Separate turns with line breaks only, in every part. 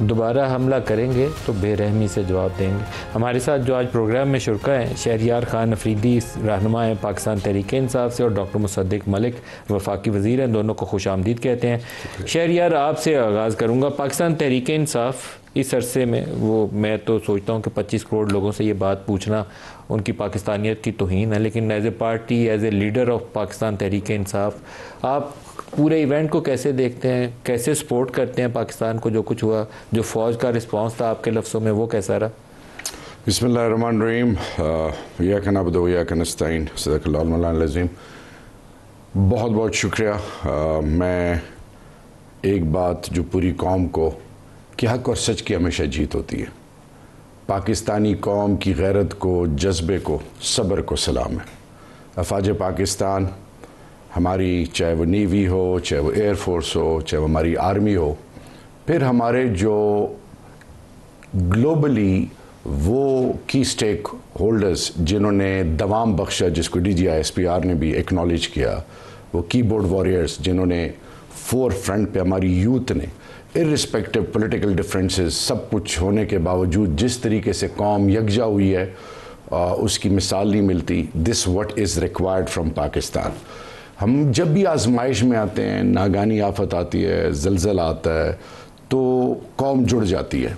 دوبارہ حملہ کریں گے تو بے رحمی سے جواب دیں گے. ہمارے ساتھ جو آج پروگرام میں شرکا ہیں شہریار خان افریدی رہنما ہیں پاکستان تحریک انصاف سے اور ڈاکٹر مصدق ملک وفاقی وزیر ہیں, دونوں کو خوش آمدید کہتے ہیں. شہریار آپ سے آغاز کروں گا. پاکستان تحریک انصاف اس عرصے میں میں تو سوچتا ہوں کہ 25 کروڑ لوگوں سے یہ بات پوچھنا ان کی پاکستانیت کی توہین ہے, لیکن as a party, as a leader of Pakistan Tehreek Insaf, آپ پورے ایونٹ کو کیسے دیکھتے ہیں, کیسے سپورٹ کرتے ہیں پاکستان کو؟ جو کچھ ہوا, جو فوج کا رسپانس تھا آپ کے لفظوں میں, وہ کیسا رہا؟
بسم اللہ الرحمن الرحیم. ایاک نعبد و ایاک نستعین. صدق اللہ المولانا العظیم. بہت بہت شکریہ. میں ایک بات جو پوری قوم کو کہ حق اور سچ کی ہمیشہ جیت ہوتی ہے. پاکستانی قوم کی غیرت کو, جذبے کو, صبر کو سلام ہے. افواج پاکستان ہماری, چاہے وہ نیوی ہو, چاہے وہ ایئر فورس ہو, چاہے وہ ہماری آرمی ہو, پھر ہمارے جو گلوبلی وہ کی سٹیک ہولڈرز جنہوں نے دوام بخشا, جس کو DGISPR نے بھی ایکنالج کیا, وہ کی بورڈ واریئرز جنہوں نے فور فرنٹ پہ ہماری یوتھ نے ارسپیکٹو پولیٹیکل ڈفرینسز سب کچھ ہونے کے باوجود جس طریقے سے قوم یکجا ہوئی ہے اس کی مثال نہیں ملتی. This what is required from Pakistan. ہم جب بھی آزمائش میں آتے ہیں, ناگہانی آفت آتی ہے, زلزلہ آتا ہے, تو قوم جڑ جاتی ہے.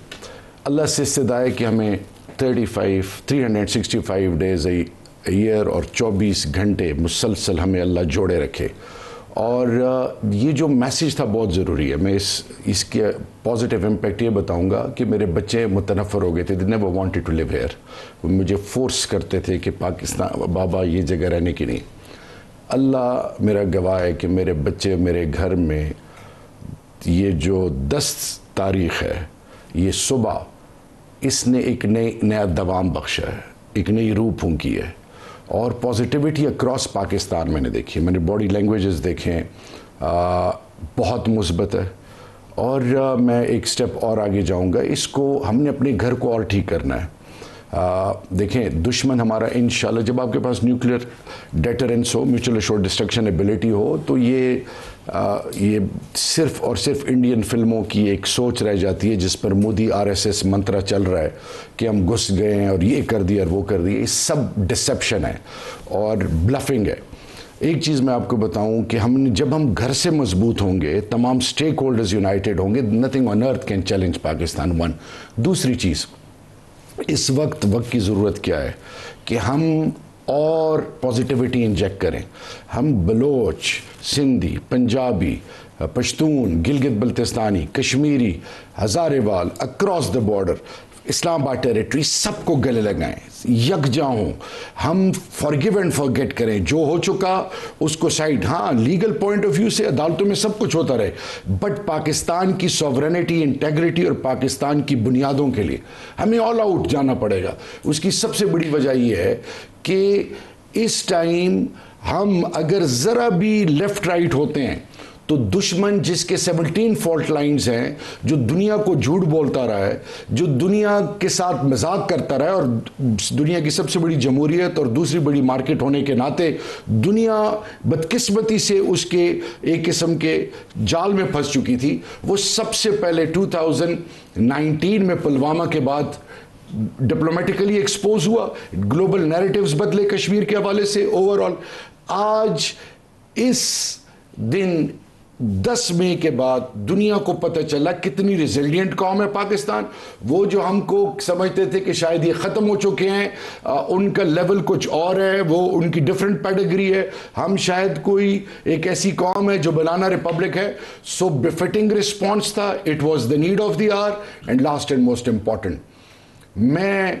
اللہ سے استدعا ہے کہ ہمیں 365 ڈیز ایئر اور 24 گھنٹے مسلسل ہمیں اللہ جوڑے رکھے. اور یہ جو میسیج تھا بہت ضروری ہے. میں اس کے پازیٹیو امپیکٹ یہ بتاؤں گا کہ میرے بچے متنفر ہو گئے تھے. They never wanted to live here. وہ مجھے فورس کرتے تھے کہ پاکستان بابا یہ جگہ رہنے کی نہیں. اللہ میرا گواہ ہے کہ میرے بچے میرے گھر میں یہ جو 10 تاریخ ہے, یہ صبح اس نے ایک نیا دوام بخشا ہے, ایک نئی روح پھونکی ہے. اور پازیٹیوٹی اکراس پاکستان میں نے دیکھی, میں نے باڈی لینگویجز دیکھیں, بہت مثبت ہے. اور میں ایک سٹیپ اور آگے جاؤں گا. اس کو ہم نے اپنے گھر کو اور ٹھیک کرنا ہے. دیکھیں دشمن ہمارا انشاءاللہ, جب آپ کے پاس نیوکلیئر ڈیٹرنس ہو, میوچل ایشورڈ ڈسٹرکشن ایبلٹی ہو, تو یہ صرف اور صرف انڈین فلموں کی ایک سوچ رہ جاتی ہے جس پر مودی RSS منترا چل رہا ہے کہ ہم گھس گئے ہیں اور یہ کر دیا اور وہ کر دیا. یہ سب ڈسیپشن ہے اور بلفنگ ہے. ایک چیز میں آپ کو بتاؤں کہ جب ہم گھر سے مضبوط ہوں گے, تمام سٹیک ہولڈرز یونائٹڈ ہوں گے, nothing on earth can challenge Pakistan. One. دوسری چیز, اس وقت کی ضرورت کیا ہے کہ ہم اور پازیٹیوٹی انجیکٹ کریں. ہم بلوچ, سندھی, پنجابی, پشتون, گلگت بلتستانی, کشمیری, ہزارے وال, اکراس دا بارڈر, اسلام آباد ٹیریٹری, سب کو گلے لگائیں, یکجا ہوں. ہم فارگیو اینڈ فارگیٹ کریں. جو ہو چکا اس کو سائڈ. ہاں لیگل پوائنٹ آف ویو سے عدالتوں میں سب کچھ ہوتا رہے, بٹ پاکستان کی سوورنٹی, انٹیگریٹی اور پاکستان کی بنیادوں کے لیے ہمیں آل آؤٹ جانا پڑے گا. اس کی سب سے بڑی وجہ یہ ہے کہ اس ٹائم ہم اگر ذرا بھی لیفٹ رائٹ ہوتے ہیں تو دشمن جس کے 17 فالٹ لائنز ہیں, جو دنیا کو جھوٹ بولتا رہا ہے, جو دنیا کے ساتھ مذاق کرتا رہا ہے, اور دنیا کی سب سے بڑی جمہوریت اور دوسری بڑی مارکیٹ ہونے کے ناطے دنیا بدقسمتی سے اس کے ایک قسم کے جال میں پھنس چکی تھی. وہ سب سے پہلے 2019 میں پلوامہ کے بعد ڈپلومیٹیکلی ایکسپوز ہوا. گلوبل نیریٹیوز بدلے کشمیر کے حوالے سے. اوورآل آج اس دن 10 مئی کے بعد دنیا کو پتہ چلا کتنی ریزیلینٹ قوم ہے پاکستان. وہ جو ہم کو سمجھتے تھے کہ شاید یہ ختم ہو چکے ہیں, ان کا لیول کچھ اور ہے, وہ ان کی ڈیفرنٹ پیڈگری ہے. ہم شاید کوئی ایک ایسی قوم ہے جو بنانا ریپبلک ہے. سو بفٹنگ رسپانس تھا. It was the need of the hour. And last and most important, میں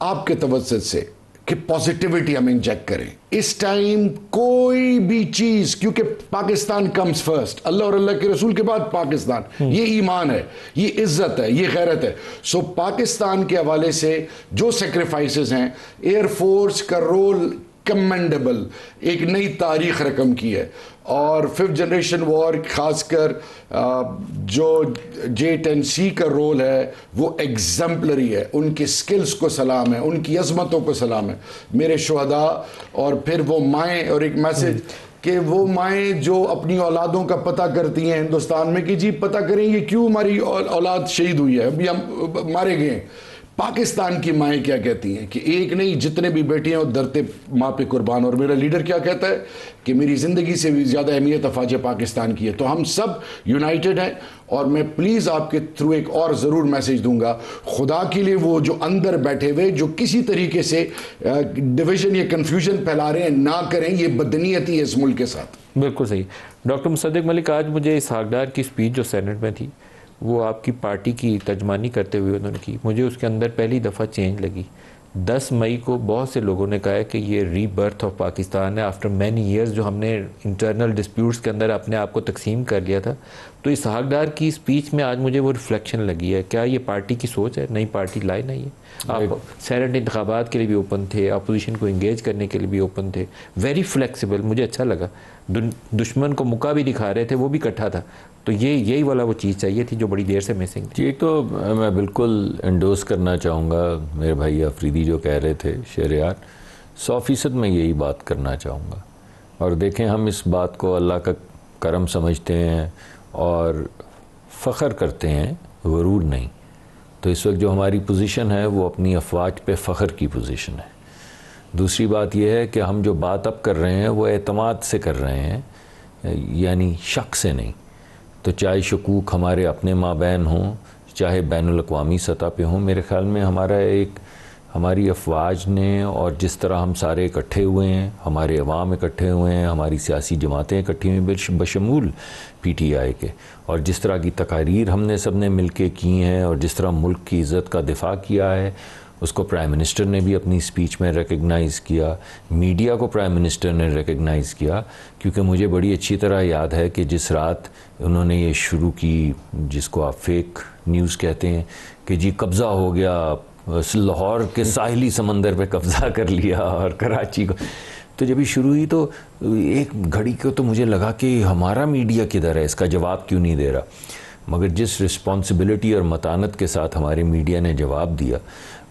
آپ کے توسط سے کہ پازیٹیوٹی ہم انجیکٹ کریں. اس ٹائم کوئی بھی چیز, کیونکہ پاکستان کمز فرسٹ, اللہ اور اللہ کے رسول کے بعد پاکستان, یہ ایمان ہے, یہ عزت ہے, یہ غیرت ہے. سو پاکستان کے حوالے سے جو سیکریفائسز ہیں, ایئر فورس کا رول کمنڈیبل, ایک نئی تاریخ رقم کی ہے. اور 5th جنریشن وار خاص کر جو J10C کا رول ہے وہ ایگزمپلری ہے. ان کی سکلز کو سلام ہے, ان کی عظمتوں کو سلام ہے میرے شہداء. اور پھر وہ مائیں, اور ایک میسج کہ وہ مائیں جو اپنی اولادوں کا پتہ کرتی ہیں ہندوستان میں کہ جی پتہ کریں یہ کیوں ہماری اولاد شہید ہوئی ہے، ابھی ہم مارے گئے ہیں، پاکستان کی مائیں کیا کہتی ہیں کہ ایک نہیں جتنے بھی بیٹے ہیں وہ درتے ماں پہ قربان، اور میرا لیڈر کیا کہتا ہے کہ میری زندگی سے بھی زیادہ اہمیت افواج پاکستان کی ہے. تو ہم سب یونائٹڈ ہیں. اور میں پلیز آپ کے تھرو ایک اور ضرور میسیج دوں گا، خدا کے لیے وہ جو اندر بیٹھے ہوئے جو کسی طریقے سے ڈویژن یا کنفیوژن پھیلا رہے ہیں نہ کریں، یہ بدنیتی ہے اس ملک کے ساتھ.
بالکل صحیح. ڈاکٹر مصدق ملک، آج مجھے اسحاق ڈار کی اسپیچ جو سینٹ میں تھی وہ آپ کی پارٹی کی ترجمانی کرتے ہوئے انہوں نے کی، مجھے اس کے اندر پہلی دفعہ چینج لگی. 10 مئی کو بہت سے لوگوں نے کہا ہے کہ یہ ری برتھ آف پاکستان ہے آفٹر مینی ایئرز، جو ہم نے انٹرنل ڈسپیوٹس کے اندر اپنے آپ کو تقسیم کر لیا تھا. تو اسحاق ڈار کی اسپیچ میں آج مجھے وہ ریفلیکشن لگی ہے. کیا یہ پارٹی کی سوچ ہے؟ نئی پارٹی لائے نہیں ہے. آپ سینٹ انتخابات کے لیے بھی اوپن تھے، اپوزیشن کو انگیج کرنے کے لیے بھی اوپن تھے، ویری فلیکسیبل. مجھے اچھا لگا. دشمن کو موقع بھی دکھا رہے تھے، وہ بھی اکٹھا تھا. تو یہی والا وہ چیز چاہیے تھی جو بڑی دیر سے مسنگ تھی.
ایک تو میں بالکل انڈوز کرنا چاہوں گا میرے بھائی آفریدی جو کہہ رہے تھے، شہریار 100% میں یہی بات کرنا چاہوں گا. اور دیکھیں ہم اس بات کو اللہ کا کرم سمجھتے ہیں اور فخر کرتے ہیں، غرور نہیں. تو اس وقت جو ہماری پوزیشن ہے وہ اپنی افواج پہ فخر کی پوزیشن ہے. دوسری بات یہ ہے کہ ہم جو بات اب کر رہے ہیں وہ اعتماد سے کر رہے ہیں، یعنی شک سے نہیں. تو چاہے شکوک ہمارے اپنے مابین ہوں، چاہے بین الاقوامی سطح پہ ہوں، میرے خیال میں ہماری افواج نے، اور جس طرح ہم سارے اکٹھے ہوئے ہیں، ہمارے عوام اکٹھے ہوئے ہیں، ہماری سیاسی جماعتیں اکٹھی ہوئی ہیں بشمول پی ٹی آئی کے، اور جس طرح کی تقاریر ہم نے سب نے مل کے کی ہیں، اور جس طرح ملک کی عزت کا دفاع کیا ہے، اس کو پرائم منسٹر نے بھی اپنی اسپیچ میں ریکگنائز کیا، میڈیا کو پرائم منسٹر نے ریکگنائز کیا. کیونکہ مجھے بڑی اچھی طرح یاد ہے کہ جس رات انہوں نے یہ شروع کی، جس کو آپ فیک نیوز کہتے ہیں، کہ جی قبضہ ہو گیا، لاہور کے ساحلی سمندر پہ قبضہ کر لیا اور کراچی کو، تو جب یہ شروع ہوئی تو ایک گھڑی کو تو مجھے لگا کہ ہمارا میڈیا کدھر ہے، اس کا جواب کیوں نہیں دے رہا. مگر جس رسپانسبلٹی اور متانت کے ساتھ ہمارے میڈیا نے جواب دیا،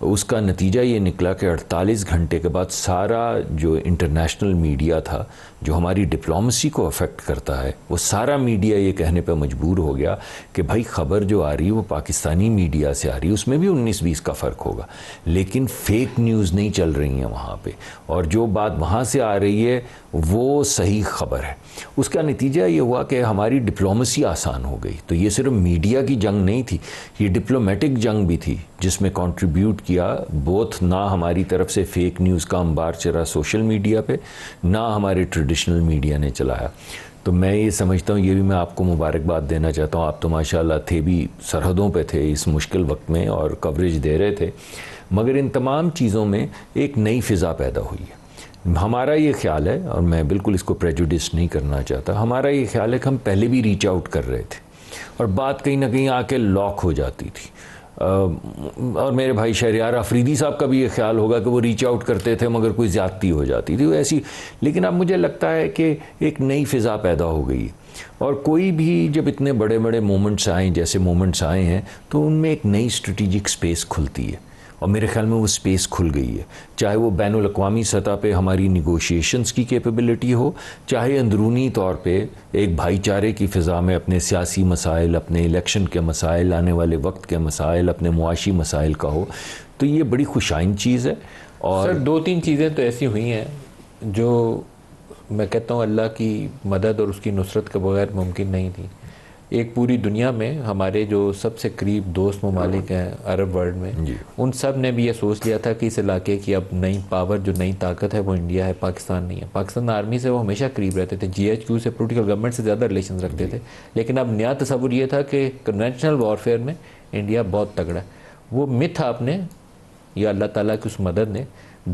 اس کا نتیجہ یہ نکلا کہ 48 گھنٹے کے بعد سارا جو انٹرنیشنل میڈیا تھا، جو ہماری ڈپلومیسی کو افیکٹ کرتا ہے، وہ سارا میڈیا یہ کہنے پہ مجبور ہو گیا کہ بھائی خبر جو آ رہی ہے وہ پاکستانی میڈیا سے آ رہی ہے، اس میں بھی 19-20 کا فرق ہوگا، لیکن فیک نیوز نہیں چل رہی ہیں وہاں پہ، اور جو بات وہاں سے آ رہی ہے وہ صحیح خبر ہے. اس کا نتیجہ یہ ہوا کہ ہماری ڈپلومیسی آسان ہو گئی. تو یہ صرف میڈیا کی جنگ نہیں تھی، یہ ڈپلومیٹک جنگ بھی تھی، جس میں کنٹریبیوٹ کیا بوتھ نہ ہماری طرف سے فیک نیوز کا انبار چلا سوشل میڈیا پہ، نہ ہمارے ٹریڈیشنل میڈیا نے چلایا. تو میں یہ سمجھتا ہوں، یہ بھی میں آپ کو مبارکباد دینا چاہتا ہوں. آپ تو ماشاءاللہ تھے بھی سرحدوں پہ تھے اس مشکل وقت میں اور کوریج دے رہے تھے، مگر ان تمام چیزوں میں ایک نئی فضا پیدا ہوئی ہے. ہمارا یہ خیال ہے، اور میں بالکل اس کو پریجوڈس نہیں کرنا چاہتا، ہمارا یہ خیال ہے کہ ہم پہلے بھی ریچ آؤٹ کر رہے تھے اور بات کہیں نہ کہیں آ کے لاک ہو جاتی تھی. اور میرے بھائی شہریار آفریدی صاحب کا بھی یہ خیال ہوگا کہ وہ ریچ آؤٹ کرتے تھے مگر کوئی زیادتی ہو جاتی تھی ایسی. لیکن اب مجھے لگتا ہے کہ ایک نئی فضا پیدا ہو گئی، اور کوئی بھی جب اتنے بڑے بڑے مومنٹس آئیں جیسے مومنٹس آئے ہیں تو ان میں ایک نئی اسٹریٹجک سپیس کھلتی ہے، اور میرے خیال میں وہ سپیس کھل گئی ہے. چاہے وہ بین الاقوامی سطح پہ ہماری نیگوشیشنز کی کیپیبلٹی ہو، چاہے اندرونی طور پہ ایک بھائی چارے کی فضا میں اپنے سیاسی مسائل، اپنے الیکشن کے مسائل، آنے والے وقت کے مسائل، اپنے معاشی مسائل کا ہو. تو یہ بڑی خوشائن چیز ہے. اور
سر 2-3 چیزیں تو ایسی ہوئی ہیں جو میں کہتا ہوں اللہ کی مدد اور اس کی نصرت کے بغیر ممکن نہیں تھی. ایک پوری دنیا میں ہمارے جو سب سے قریب دوست ممالک ہیں عرب ورلڈ میں، ان سب نے بھی یہ سوچ لیا تھا کہ اس علاقے کی اب نئی پاور، جو نئی طاقت ہے وہ انڈیا ہے، پاکستان نہیں ہے. پاکستان آرمی سے وہ ہمیشہ قریب رہتے تھے، GHQ سے، پولیٹیکل گورنمنٹ سے زیادہ ریلیشنز رکھتے تھے. لیکن اب نیا تصور یہ تھا کہ کنونشنل وارفیئر میں انڈیا بہت تگڑا ہے. وہ متھ آپ نے، یا اللہ تعالیٰ کی اس مدد نے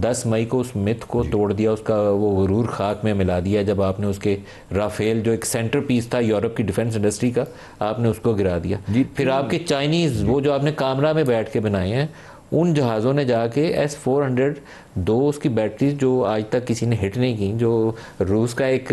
10 مئی کو اس متھ کو توڑ دیا، اس کا وہ غرور خاک میں ملا دیا جب آپ نے اس کے رافیل جو ایک سینٹر پیس تھا یورپ کی ڈیفنس انڈسٹری کا، آپ نے اس کو گرا دیا. پھر آپ کے چائنیز وہ جو آپ نے کامرہ میں بیٹھ کے بنائے ہیں، ان جہازوں نے جا کے S-400 دو اس کی بیٹریز جو آج تک کسی نے ہٹ نہیں کی، جو روس کا ایک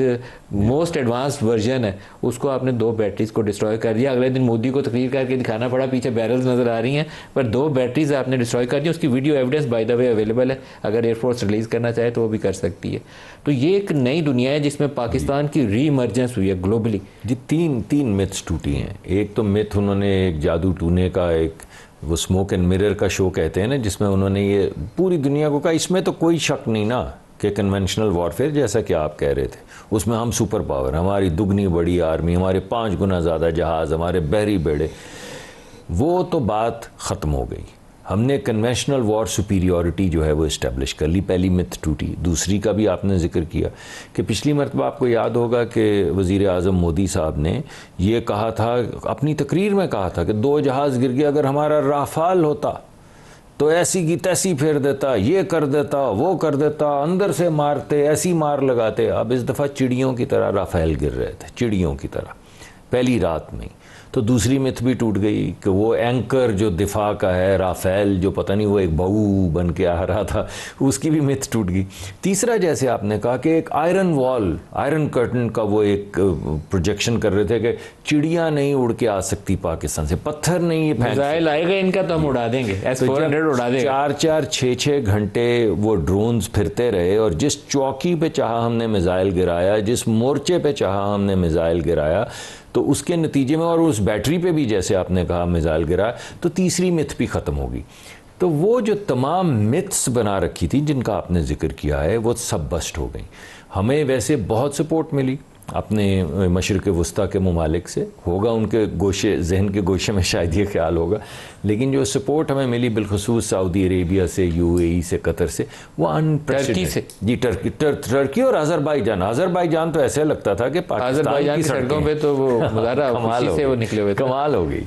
موسٹ ایڈوانس ورژن ہے، اس کو آپ نے 2 بیٹریز کو ڈسٹروائے کر دیا. اگلے دن مودی کو تقریر کر کے دکھانا پڑا، پیچھے بیرلز نظر آ رہی ہیں، پر 2 بیٹریز آپ نے ڈسٹروائے کر دی. اس کی video evidence by the way available ہے، اگر ایئر فورس ریلیز کرنا چاہے تو وہ بھی کر سکتی ہے. تو یہ ایک نئی دنیا ہے جس میں پاکستان کی ری ایمرجنس ہوئی ہے گلوبلی.
جی تین میتھس ٹوٹی ہیں. ایک تو میتھ انہوں نے ایک جادو ٹونے کا، ایک وہ اسموک اینڈ مرر کا شو کہتے ہیں نا، جس میں انہوں نے یہ پوری دنیا کو کہا اس میں تو کوئی شک نہیں نا کہ کنونشنل وارفیئر جیسا کہ آپ کہہ رہے تھے اس میں ہم سپر پاور، ہماری دگنی بڑی آرمی، ہمارے 5 گنا زیادہ جہاز، ہمارے بحری بیڑے، وہ تو بات ختم ہو گئی. ہم نے کنونشنل وار سپیریورٹی جو ہے وہ اسٹیبلش کر لی. پہلی میتھ ٹوٹی. دوسری کا بھی آپ نے ذکر کیا کہ پچھلی مرتبہ آپ کو یاد ہوگا کہ وزیر اعظم مودی صاحب نے یہ کہا تھا، اپنی تقریر میں کہا تھا کہ 2 جہاز گر گئے، اگر ہمارا رافال ہوتا تو ایسی کی تیسی پھیر دیتا، یہ کر دیتا، وہ کر دیتا، اندر سے مارتے، ایسی مار لگاتے. اب اس دفعہ چڑیوں کی طرح رافیل گر رہے تھے، چڑیوں کی طرح پہلی رات میں. تو دوسری میتھ بھی ٹوٹ گئی کہ وہ اینکر جو دفاع کا ہے رافیل، جو پتہ نہیں وہ ایک بہو بن کے آ رہا تھا، اس کی بھی میتھ ٹوٹ گئی. تیسرا جیسے آپ نے کہا کہ ایک آئرن وال، آئرن کرٹن کا وہ ایک پروجیکشن کر رہے تھے کہ چڑیاں نہیں اڑ کے آ سکتی پاکستان سے، پتھر نہیں
میزائل آئے گا ان کا تو ہم اڑا دیں گے، S-400 اڑا دیں گے.
4-6 گھنٹے وہ ڈرونز پھرتے رہے، اور جس چوکی پہ چاہا ہم نے میزائل گرایا، جس مورچے پہ چاہا ہم نے میزائل گرایا، تو اس کے نتیجے میں، اور اس بیٹری پہ بھی جیسے آپ نے کہا میزائل گرا، تو تیسری میتھ بھی ختم ہوگی. تو وہ جو تمام میتھس بنا رکھی تھی جن کا آپ نے ذکر کیا ہے، وہ سب بسٹ ہو گئیں. ہمیں ویسے بہت سپورٹ ملی اپنے مشرق وسطیٰ کے ممالک سے، ہوگا ان کے گوشے، ذہن کے گوشے میں شاید یہ خیال ہوگا، لیکن جو سپورٹ ہمیں ملی بالخصوص سعودی عربیہ سے، UAE سے، قطر سے، وہ
ٹرکی سے.
جی ٹرکی اور آذربائیجان تو ایسے لگتا تھا کہ پاکستان کی
سڑکوں پہ تو وہ مظاہرہ خوشی سے وہ نکلے ہوئے تھے.
کمال ہو گئی.